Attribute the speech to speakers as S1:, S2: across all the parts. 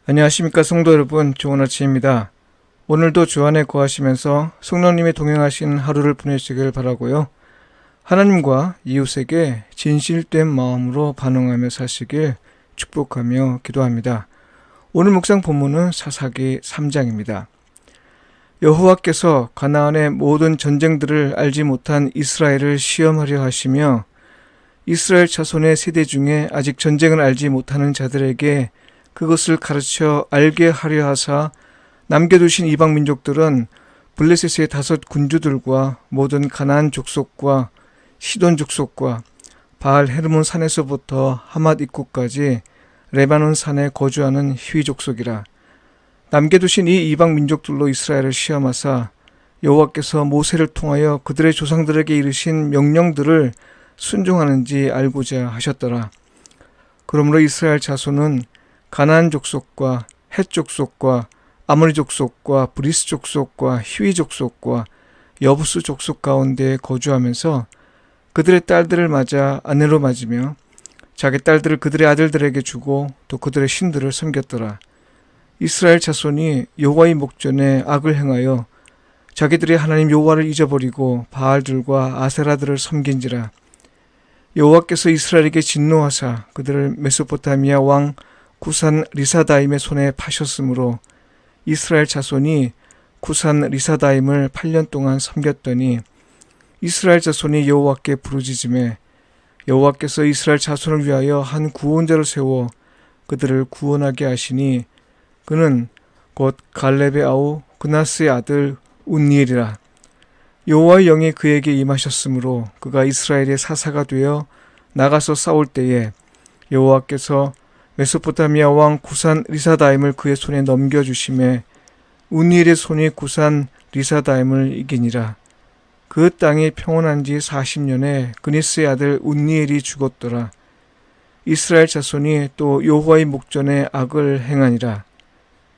S1: 안녕하십니까 성도 여러분, 좋은 아침입니다. 오늘도 주 안에 거하시면서 성령님이 동행하신 하루를 보내시길 바라고요. 하나님과 이웃에게 진실된 마음으로 반응하며 사시길 축복하며 기도합니다. 오늘 묵상 본문은 사사기 3장입니다. 여호와께서 가나안의 모든 전쟁들을 알지 못한 이스라엘을 시험하려 하시며 이스라엘 자손의 세대 중에 아직 전쟁을 알지 못하는 자들에게 그것을 가르쳐 알게 하려 하사 남겨두신 이방 민족들은 블레셋의 5 군주들과 모든 가나안 족속과 시돈 족속과 바알 헤르몬 산에서부터 하맛 입구까지 레바논 산에 거주하는 히위 족속이라. 남겨두신 이 이방 민족들로 이스라엘을 시험하사 여호와께서 모세를 통하여 그들의 조상들에게 이르신 명령들을 순종하는지 알고자 하셨더라. 그러므로 이스라엘 자손은 가나안 족속과 헷 족속과 아모리 족속과 브리스 족속과 히위 족속과 여부스 족속 가운데 거주하면서 그들의 딸들을 맞아 아내로 맞으며 자기 딸들을 그들의 아들들에게 주고 또 그들의 신들을 섬겼더라. 이스라엘 자손이 여호와의 목전에 악을 행하여 자기들의 하나님 여호와를 잊어버리고 바알들과 아세라들을 섬긴지라. 여호와께서 이스라엘에게 진노하사 그들을 메소포타미아 왕 구산 리사다임의 손에 파셨으므로 이스라엘 자손이 구산 리사다임을 8년 동안 섬겼더니 이스라엘 자손이 여호와께 부르짖음에 여호와께서 이스라엘 자손을 위하여 한 구원자를 세워 그들을 구원하게 하시니 그는 곧 갈렙의 아우 그나스의 아들 운니엘이라. 여호와의 영이 그에게 임하셨으므로 그가 이스라엘의 사사가 되어 나가서 싸울 때에 여호와께서 메소포타미아 왕 구산 리사다임을 그의 손에 넘겨주심에 운니엘의 손이 구산 리사다임을 이기니라. 그 땅이 평온한 지 40년에 그니스의 아들 운니엘이 죽었더라. 이스라엘 자손이 또 여호와의 목전에 악을 행하니라.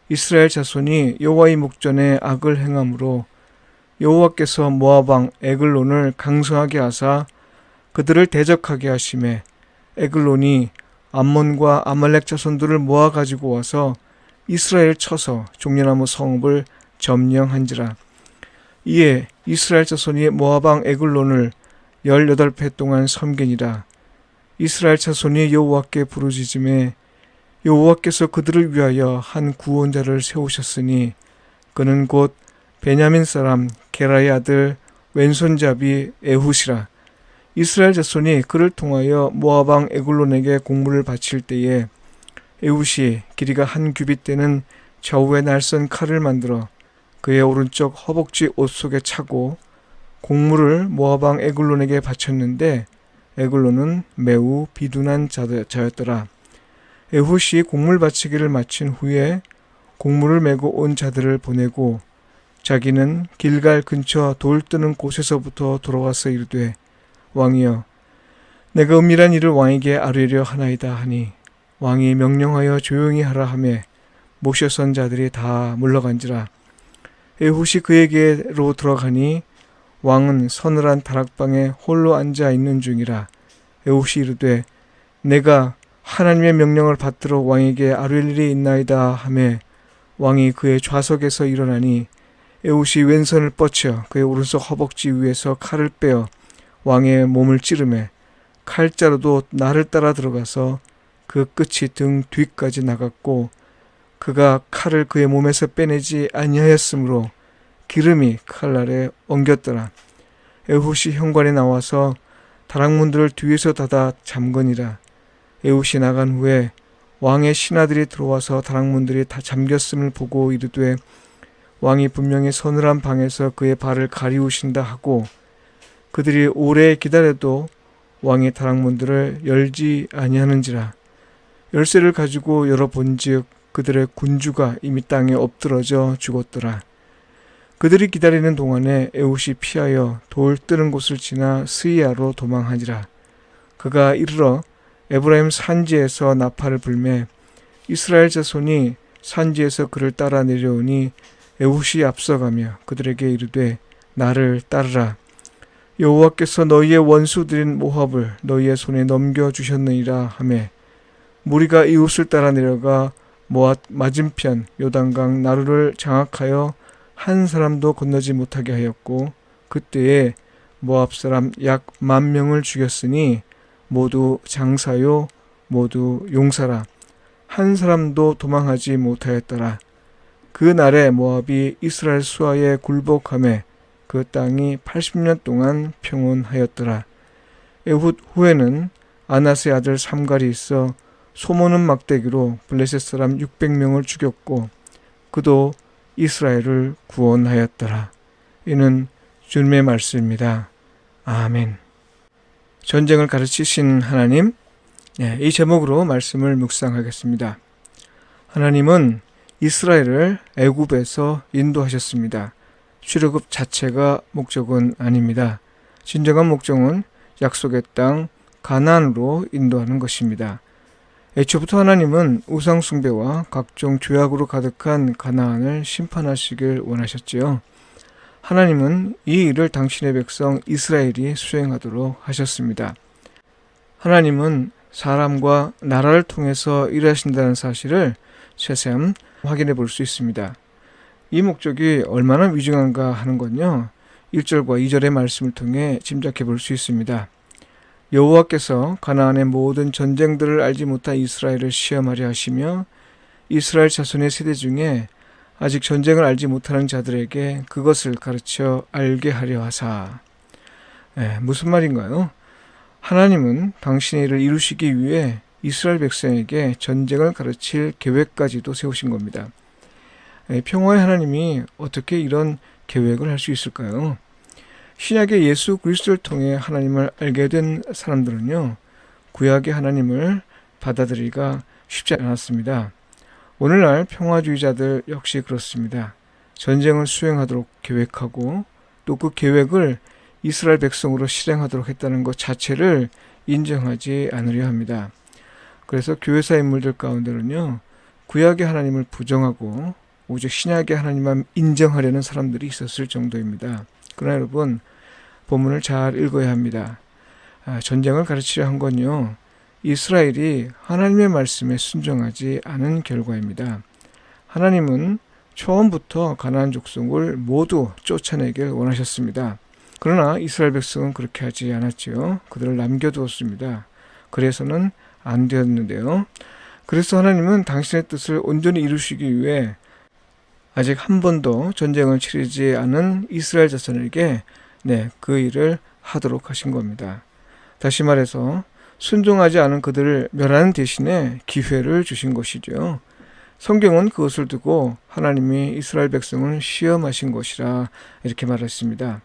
S1: 이스라엘 자손이 여호와의 목전에 악을 행함으로 여호와께서 모압 왕 에글론을 강성하게 하사 그들을 대적하게 하심에 에글론이 암몬과 아말렉 자손들을 모아가지고 와서 이스라엘을 쳐서 종려나무 성읍을 점령한지라. 이에 이스라엘 자손이 모압 왕 에글론을 18해 동안 섬기니라. 이스라엘 자손이 여호와께 부르짖음에 여호와께서 그들을 위하여 한 구원자를 세우셨으니 그는 곧 베냐민 사람 게라의 아들 왼손잡이 에훗이라. 이스라엘 자손이 그를 통하여 모압 왕 에글론에게 공물을 바칠 때에 에훗이 길이가 1규빗 되는 좌우에 날선 칼을 만들어 그의 오른쪽 허벅지 옷 속에 차고 공물을 모압 왕 에글론에게 바쳤는데 에글론은 매우 비둔한 자였더라. 에훗이 공물 바치기를 마친 후에 공물을 메고 온 자들을 보내고 자기는 길갈 근처 돌 뜨는 곳에서부터 돌아와서 이르되 왕이여, 내가 은밀한 일을 왕에게 아뢰려 하나이다 하니 왕이 명령하여 조용히 하라 하매 모셔선 자들이 다 물러간지라. 에훗이 그에게로 들어가니 왕은 서늘한 다락방에 홀로 앉아 있는 중이라. 에훗이 이르되 내가 하나님의 명령을 받들어 왕에게 아뢰 일이 있나이다 하매 왕이 그의 좌석에서 일어나니 에훗이 왼손을 뻗쳐 그의 오른손 허벅지 위에서 칼을 빼어 왕의 몸을 찌르매 칼자루도 날을 따라 들어가서 그 끝이 등 뒤까지 나갔고 그가 칼을 그의 몸에서 빼내지 아니하였으므로 기름이 칼날에 엉겼더라. 에훗이 현관에 나와서 다락문들을 뒤에서 닫아 잠거니라. 에훗이 나간 후에 왕의 신하들이 들어와서 다락문들이 다 잠겼음을 보고 이르되 왕이 분명히 서늘한 방에서 그의 발을 가리우신다 하고 그들이 오래 기다려도 왕의 다락문들을 열지 아니하는지라. 열쇠를 가지고 열어본즉 그들의 군주가 이미 땅에 엎드러져 죽었더라. 그들이 기다리는 동안에 에훗이 피하여 돌 뜨는 곳을 지나 스이아로 도망하니라. 그가 이르러 에브라임 산지에서 나팔을 불매 이스라엘 자손이 산지에서 그를 따라 내려오니 에훗이 앞서가며 그들에게 이르되 나를 따르라. 여호와께서 너희의 원수들인 모압을 너희의 손에 넘겨주셨느니라 하매 무리가 이웃을 따라 내려가 모압 맞은편 요단강 나루를 장악하여 한 사람도 건너지 못하게 하였고 그때에 모압 사람 약 10,000명을 죽였으니 모두 장사요 모두 용사라. 한 사람도 도망하지 못하였더라. 그 날에 모압이 이스라엘 수하에 굴복하매 그 땅이 80년 동안 평온하였더라. 에훗 후에는 아낫의 아들 삼갈이 있어 소모는 막대기로 블레셋 사람 600명을 죽였고 그도 이스라엘을 구원하였더라. 이는 주님의 말씀입니다. 아멘. 전쟁을 가르치신 하나님, 이 제목으로 말씀을 묵상하겠습니다. 하나님은 이스라엘을 애굽에서 인도하셨습니다. 출애굽 자체가 목적은 아닙니다. 진정한 목적은 약속의 땅 가나안으로 인도하는 것입니다. 애초부터 하나님은 우상 숭배와 각종 죄악으로 가득한 가나안을 심판하시길 원하셨지요. 하나님은 이 일을 당신의 백성 이스라엘이 수행하도록 하셨습니다. 하나님은 사람과 나라를 통해서 일하신다는 사실을 새삼 확인해 볼 수 있습니다. 이 목적이 얼마나 위중한가 하는 건요, 1절과 2절의 말씀을 통해 짐작해 볼 수 있습니다. 여호와께서 가나안의 모든 전쟁들을 알지 못한 이스라엘을 시험하려 하시며 이스라엘 자손의 세대 중에 아직 전쟁을 알지 못하는 자들에게 그것을 가르쳐 알게 하려 하사. 무슨 말인가요? 하나님은 당신의 일을 이루시기 위해 이스라엘 백성에게 전쟁을 가르칠 계획까지도 세우신 겁니다. 평화의 하나님이 어떻게 이런 계획을 할 수 있을까요? 신약의 예수 그리스도를 통해 하나님을 알게 된 사람들은요, 구약의 하나님을 받아들이기가 쉽지 않았습니다. 오늘날 평화주의자들 역시 그렇습니다. 전쟁을 수행하도록 계획하고 또 그 계획을 이스라엘 백성으로 실행하도록 했다는 것 자체를 인정하지 않으려 합니다. 그래서 교회사 인물들 가운데는요, 구약의 하나님을 부정하고 오직 신약의 하나님만 인정하려는 사람들이 있었을 정도입니다. 그러나 여러분, 본문을 잘 읽어야 합니다. 전쟁을 가르치려 한 건요, 이스라엘이 하나님의 말씀에 순종하지 않은 결과입니다. 하나님은 처음부터 가나안 족속을 모두 쫓아내길 원하셨습니다. 그러나 이스라엘 백성은 그렇게 하지 않았지요. 그들을 남겨두었습니다. 그래서는 안 되었는데요. 그래서 하나님은 당신의 뜻을 온전히 이루시기 위해 아직 한 번도 전쟁을 치르지 않은 이스라엘 자손에게 그 일을 하도록 하신 겁니다. 다시 말해서 순종하지 않은 그들을 멸하는 대신에 기회를 주신 것이죠. 성경은 그것을 두고 하나님이 이스라엘 백성을 시험하신 것이라 이렇게 말했습니다.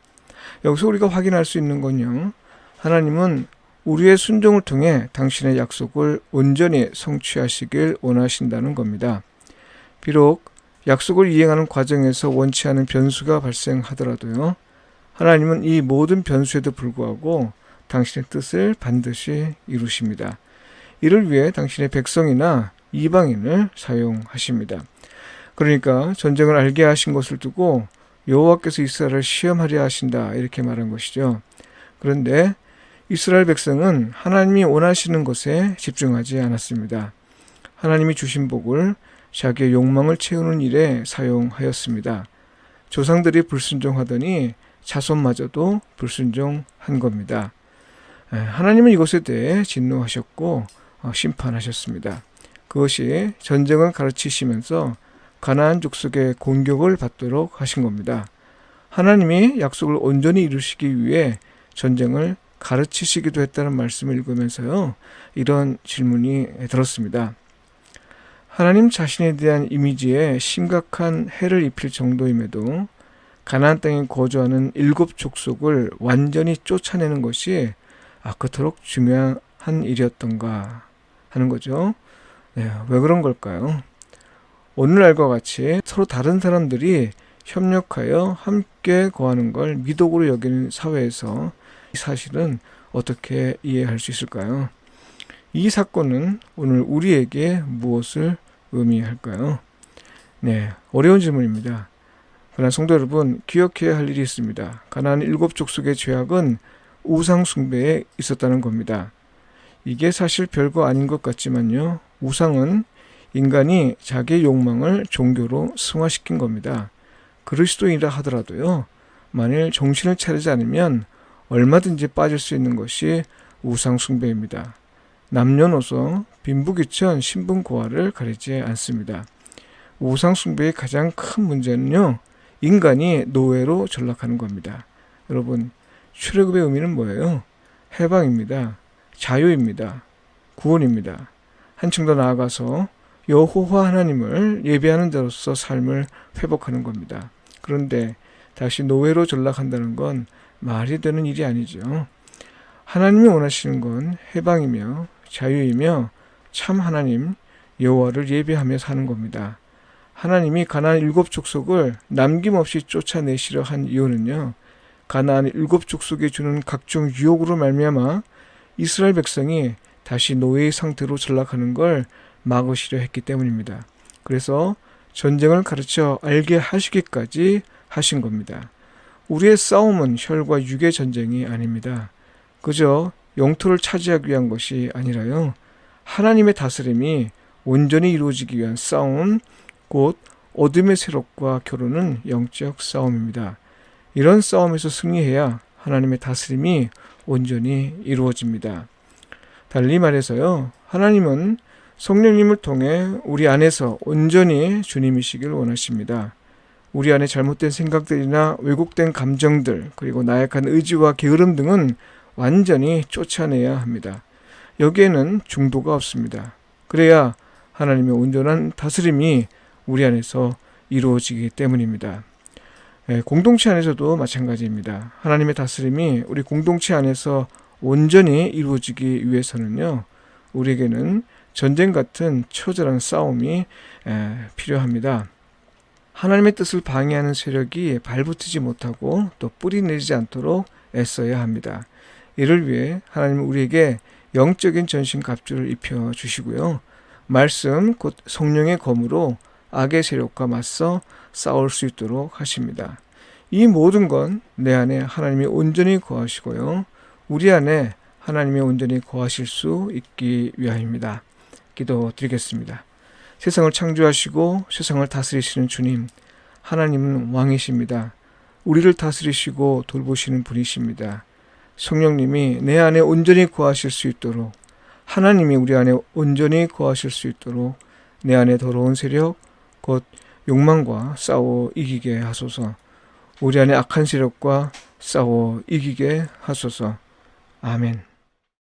S1: 여기서 우리가 확인할 수 있는 건요, 하나님은 우리의 순종을 통해 당신의 약속을 온전히 성취하시길 원하신다는 겁니다. 비록 약속을 이행하는 과정에서 원치 않은 변수가 발생하더라도요, 하나님은 이 모든 변수에도 불구하고 당신의 뜻을 반드시 이루십니다. 이를 위해 당신의 백성이나 이방인을 사용하십니다. 그러니까 전쟁을 알게 하신 것을 두고 여호와께서 이스라엘을 시험하려 하신다, 이렇게 말한 것이죠. 그런데 이스라엘 백성은 하나님이 원하시는 것에 집중하지 않았습니다. 하나님이 주신 복을 자기의 욕망을 채우는 일에 사용하였습니다. 조상들이 불순종하더니 자손마저도 불순종한 겁니다. 하나님은 이것에 대해 진노하셨고 심판하셨습니다. 그것이 전쟁을 가르치시면서 가나안 족속의 공격을 받도록 하신 겁니다. 하나님이 약속을 온전히 이루시기 위해 전쟁을 가르치시기도 했다는 말씀을 읽으면서요, 이런 질문이 들었습니다. 하나님 자신에 대한 이미지에 심각한 해를 입힐 정도임에도 가나안 땅에 거주하는 7 족속을 완전히 쫓아내는 것이 그토록 중요한 일이었던가 하는 거죠. 왜 그런 걸까요? 오늘날과 같이 서로 다른 사람들이 협력하여 함께 거하는 걸 미덕으로 여기는 사회에서 이 사실은 어떻게 이해할 수 있을까요? 이 사건은 오늘 우리에게 무엇을 의미할까요? 어려운 질문입니다. 그러나 성도 여러분, 기억해야 할 일이 있습니다. 가나안 7 족속의 죄악은 우상 숭배에 있었다는 겁니다. 이게 사실 별거 아닌 것 같지만요, 우상은 인간이 자기의 욕망을 종교로 승화시킨 겁니다. 그리스도인이라 하더라도요, 만일 정신을 차리지 않으면 얼마든지 빠질 수 있는 것이 우상 숭배입니다. 남녀노소, 빈부귀천, 신분고하를 가리지 않습니다. 우상 숭배의 가장 큰 문제는요, 인간이 노예로 전락하는 겁니다. 여러분, 출애굽의 의미는 뭐예요? 해방입니다. 자유입니다. 구원입니다. 한층 더 나아가서 여호와 하나님을 예배하는 자로서 삶을 회복하는 겁니다. 그런데 다시 노예로 전락한다는 건 말이 되는 일이 아니죠. 하나님이 원하시는 건 해방이며 자유이며 참 하나님 여호와를 예배하며 사는 겁니다. 하나님이 가나안 7족속을 남김없이 쫓아내시려 한 이유는요, 가나안 7족속에 주는 각종 유혹으로 말미암아 이스라엘 백성이 다시 노예의 상태로 전락하는 걸 막으시려 했기 때문입니다. 그래서 전쟁을 가르쳐 알게 하시기까지 하신 겁니다. 우리의 싸움은 혈과 육의 전쟁이 아닙니다. 그저 영토를 차지하기 위한 것이 아니라요, 하나님의 다스림이 온전히 이루어지기 위한 싸움, 곧 어둠의 세력과 겨루는 영적 싸움입니다. 이런 싸움에서 승리해야 하나님의 다스림이 온전히 이루어집니다. 달리 말해서요, 하나님은 성령님을 통해 우리 안에서 온전히 주님이시길 원하십니다. 우리 안에 잘못된 생각들이나 왜곡된 감정들, 그리고 나약한 의지와 게으름 등은 완전히 쫓아내야 합니다. 여기에는 중도가 없습니다. 그래야 하나님의 온전한 다스림이 우리 안에서 이루어지기 때문입니다. 공동체 안에서도 마찬가지입니다. 하나님의 다스림이 우리 공동체 안에서 온전히 이루어지기 위해서는요, 우리에게는 전쟁 같은 처절한 싸움이 필요합니다. 하나님의 뜻을 방해하는 세력이 발붙이지 못하고 또 뿌리 내리지 않도록 애써야 합니다. 이를 위해 하나님은 우리에게 영적인 전신갑주를 입혀주시고요, 말씀 곧 성령의 검으로 악의 세력과 맞서 싸울 수 있도록 하십니다. 이 모든 건 내 안에 하나님이 온전히 거하시고요, 우리 안에 하나님이 온전히 거하실 수 있기 위함입니다. 기도드리겠습니다. 세상을 창조하시고 세상을 다스리시는 주님, 하나님은 왕이십니다. 우리를 다스리시고 돌보시는 분이십니다. 성령님이 내 안에 온전히 거하실 수 있도록, 하나님이 우리 안에 온전히 거하실 수 있도록 내 안에 더러운 세력, 곧 욕망과 싸워 이기게 하소서. 우리 안에 악한 세력과 싸워 이기게 하소서. 아멘.